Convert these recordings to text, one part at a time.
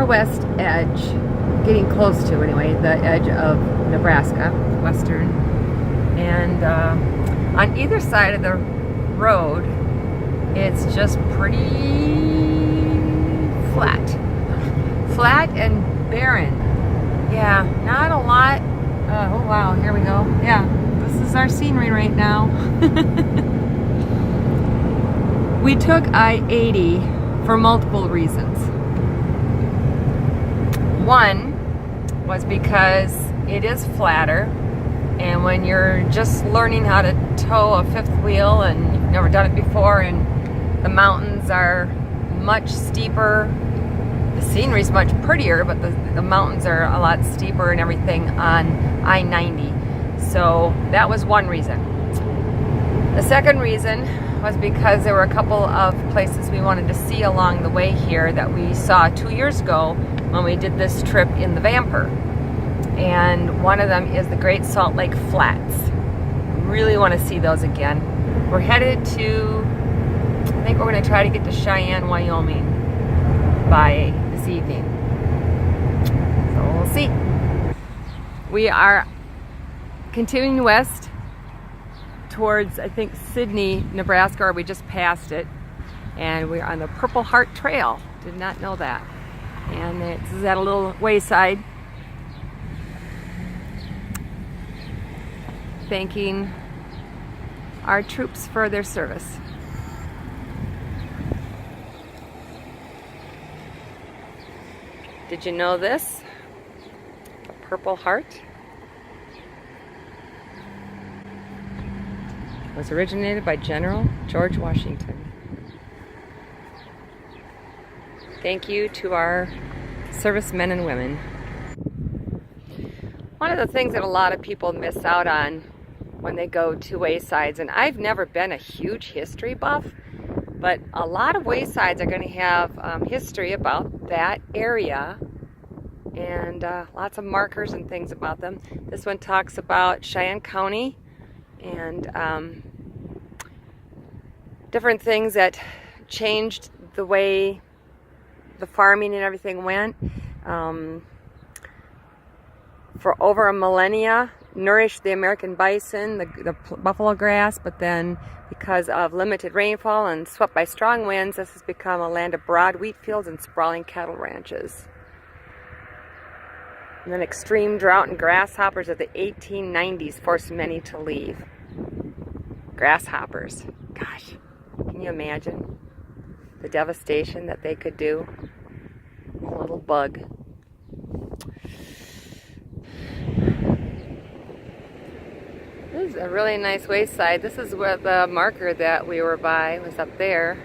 northwest edge, getting close to anyway, the edge of Nebraska, western. And on either side of the road, it's just pretty flat. Flat and barren. Yeah, not a lot. Oh wow, here we go. Yeah, this is our scenery right now. We took I-80 for multiple reasons. One was because it is flatter, and when you're just learning how to tow a fifth wheel and you've never done it before, and the mountains are much steeper, the scenery's much prettier, but the mountains are a lot steeper and everything on I-90. So that was one reason. The second reason was because there were a couple of places we wanted to see along the way here that we saw 2 years ago when we did this trip in the Vamper. And one of them is the Great Salt Lake Flats. Really want to see those again. We're headed to, I think we're going to try to get to Cheyenne, Wyoming by this evening. So we'll see. We are continuing west towards, I think, Sidney, Nebraska, or we just passed it. And we're on the Purple Heart Trail. Did not know that. And it's at a little wayside. Thanking our troops for their service. Did you know this? A Purple Heart was originated by General George Washington. Thank you to our servicemen and women. One of the things that a lot of people miss out on when they go to waysides, and I've never been a huge history buff, but a lot of waysides are going to have history about that area, and lots of markers and things about them. This one talks about Cheyenne County and different things that changed the way the farming and everything went. For over a millennia, nourished the American bison, the buffalo grass, but then because of limited rainfall and swept by strong winds, this has become a land of broad wheat fields and sprawling cattle ranches. And then extreme drought and grasshoppers of the 1890s forced many to leave. Grasshoppers. Gosh, can you imagine the devastation that they could do? A little bug. This is a really nice wayside. This is where the marker that we were by was up there.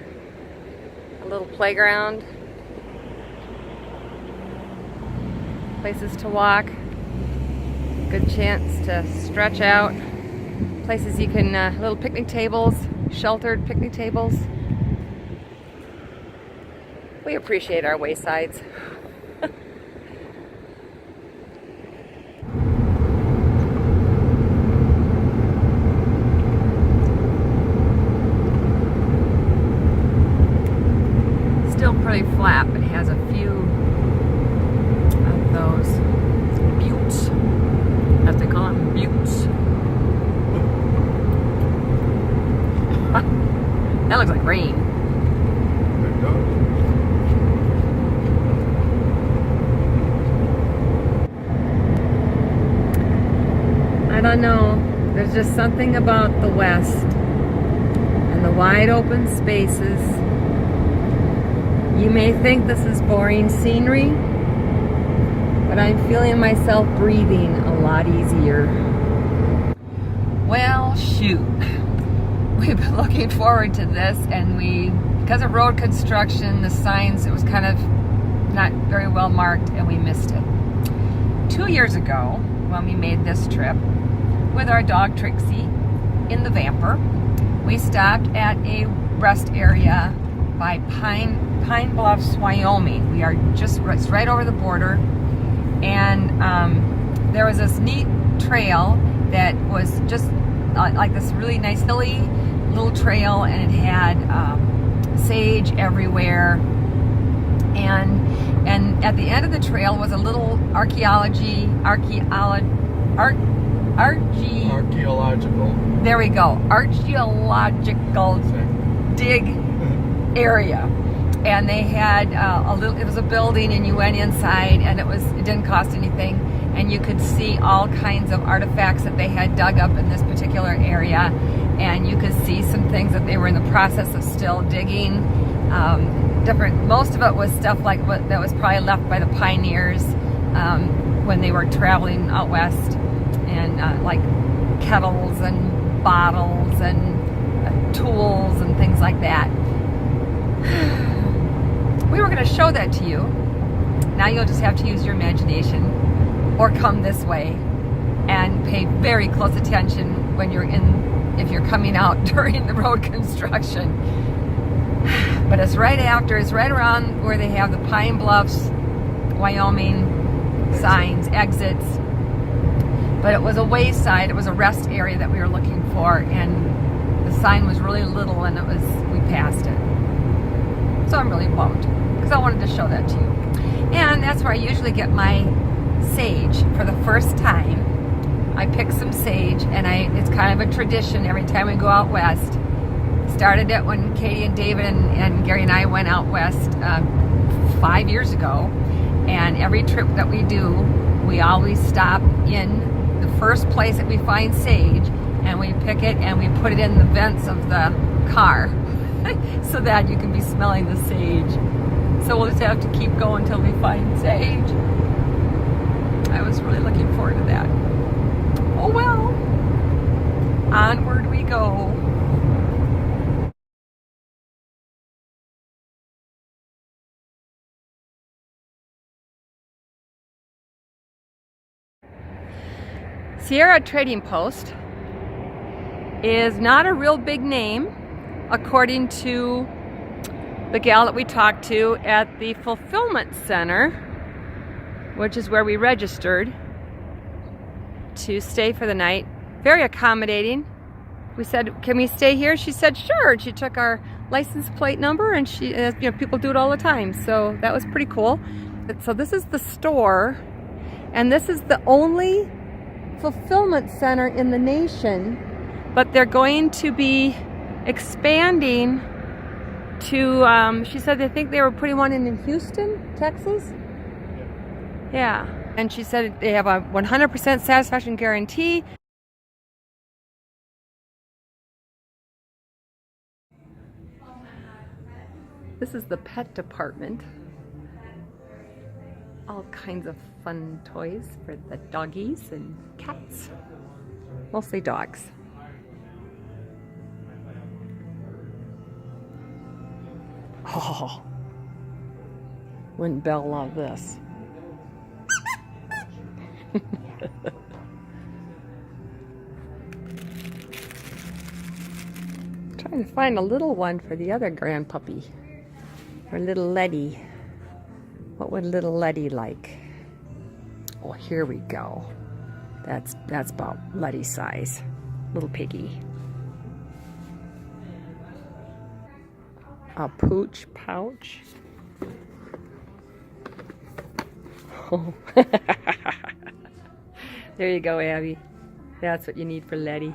A little playground. Places to walk. Good chance to stretch out. Places you can, little picnic tables, sheltered picnic tables. We appreciate our waysides. Still pretty flat, but has a few of those buttes, as they call them, buttes. That looks like rain. It does. I don't know. There's just something about the West and the wide open spaces. You may think this is boring scenery, but I'm feeling myself breathing a lot easier. Well, shoot. We've been looking forward to this, and because of road construction, the signs, it was kind of not very well marked, and we missed it. 2 years ago, when we made this trip with our dog Trixie in the Vamper, we stopped at a rest area by Pine Bluffs, Wyoming. We are just, it's right over the border, and there was this neat trail that was just like this really nice hilly little trail, and it had sage everywhere, And at the end of the trail was a little Archaeological. there we go, archaeological dig area. And they had it was a building, and you went inside, and it didn't cost anything, and you could see all kinds of artifacts that they had dug up in this particular area, and you could see some things that they were in the process of still digging. Most of it was stuff like that was probably left by the pioneers when they were traveling out west, and like kettles and bottles and tools and things like that. We were going to show that to you. Now you'll just have to use your imagination or come this way and pay very close attention when if you're coming out during the road construction. But it's right around where they have the Pine Bluffs, Wyoming signs, exits. But it was a wayside, it was a rest area that we were looking for, and the sign was really little, and we passed it. So I'm really bummed, because I wanted to show that to you. And that's where I usually get my sage for the first time. I pick some sage, and it's kind of a tradition every time we go out west. Started it when Katie and David and Gary and I went out west 5 years ago. And every trip that we do, we always stop in the first place that we find sage, and we pick it and we put it in the vents of the car so that you can be smelling the sage. So we'll just have to keep going until we find sage. I was really looking forward to that. Oh well, onward we go. Sierra Trading Post is not a real big name, according to the gal that we talked to at the fulfillment center, which is where we registered to stay for the night. Very accommodating. We said, can we stay here? She said, sure. She took our license plate number, and people do it all the time. So that was pretty cool. So this is the store, and this is the only fulfillment center in the nation, but they're going to be expanding to, she said they think they were putting one in Houston, Texas. Yeah, and she said they have a 100% satisfaction guarantee. This is the pet department. All kinds of fun toys for the doggies and cats. Mostly dogs. Oh, wouldn't Belle love this? Trying to find a little one for the other grand puppy. For little Letty. What would little Letty like? Oh, here we go. That's about Letty's size. Little piggy. A pooch pouch. Oh. There you go, Abby. That's what you need for Letty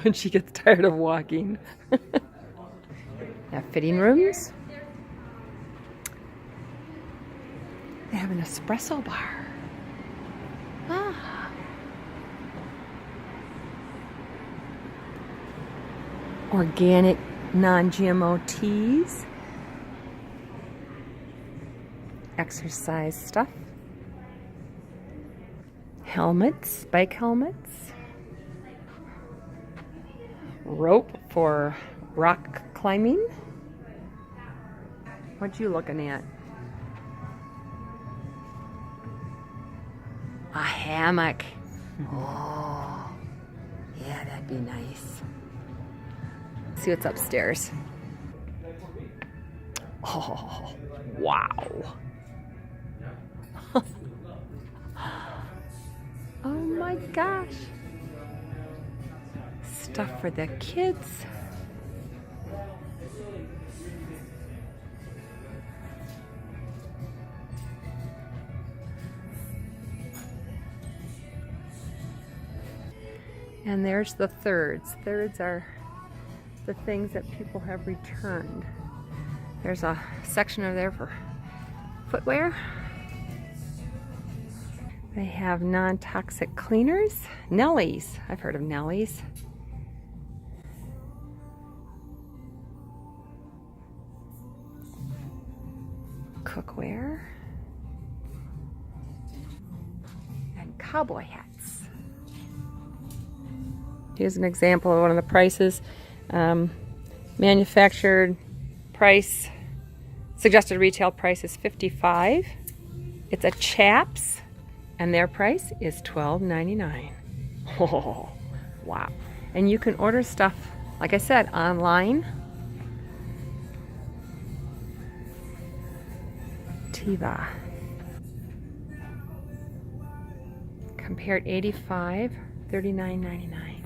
when she gets tired of walking. Have fitting rooms. They have an espresso bar. Ah. Organic, non-GMO teas. Exercise stuff. Helmets, bike helmets. Rope for rock climbing. What you looking at? A hammock. Oh, yeah, that'd be nice. Let's see what's upstairs. Oh, wow. Oh my gosh. Stuff for the kids. And there's the thirds. Thirds are the things that people have returned. There's a section over there for footwear. They have non-toxic cleaners. Nellie's. I've heard of Nellie's. Cookware. And cowboy hats. Here's an example of one of the prices. Manufactured price, suggested retail price is $55. It's a Chaps, and their price is $12.99. Oh, wow. And you can order stuff, like I said, online. Tiva. Compared 85, $39.99.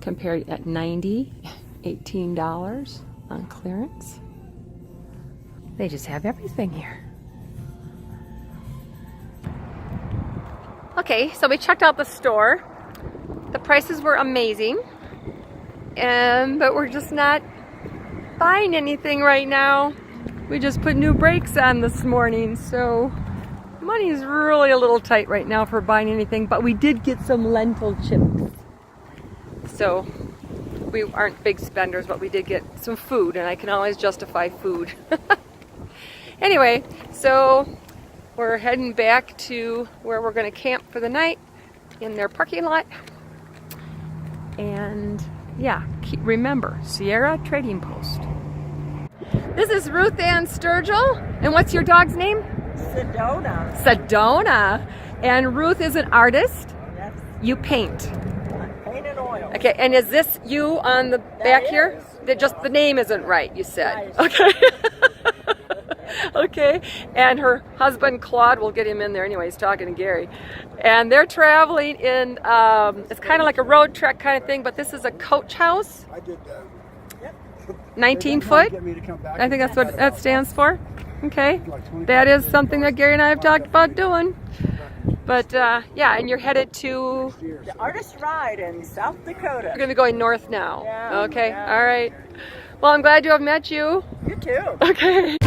Compared at 90, $18 on clearance. They just have everything here. Okay, so we checked out the store. The prices were amazing, but we're just not buying anything right now. We just put new brakes on this morning, so money's really a little tight right now for buying anything, but we did get some lentil chips. So we aren't big spenders, but we did get some food, and I can always justify food. Anyway, so we're heading back to where we're going to camp for the night in their parking lot. And yeah, remember, Sierra Trading Post. This is Ruth Ann Sturgill, and what's your dog's name? Sedona. Sedona. And Ruth is an artist. Yes. You paint. Paint and oil. Okay, and is this you on the back here? Just the name isn't right, you said. Okay. Okay, and her husband Claude, we'll get him in there anyway, he's talking to Gary. And they're traveling in, it's kind of like a road trek kind of thing, but this is a coach house. I did that. 19 foot? I think that's what that stands for. Okay, that is something that Gary and I have talked about doing. But yeah, and you're headed to? The Artist Ride in South Dakota. You're going to be going north now. Yeah, Okay, yeah. all right. Well, I'm glad to have met you. You too. Okay.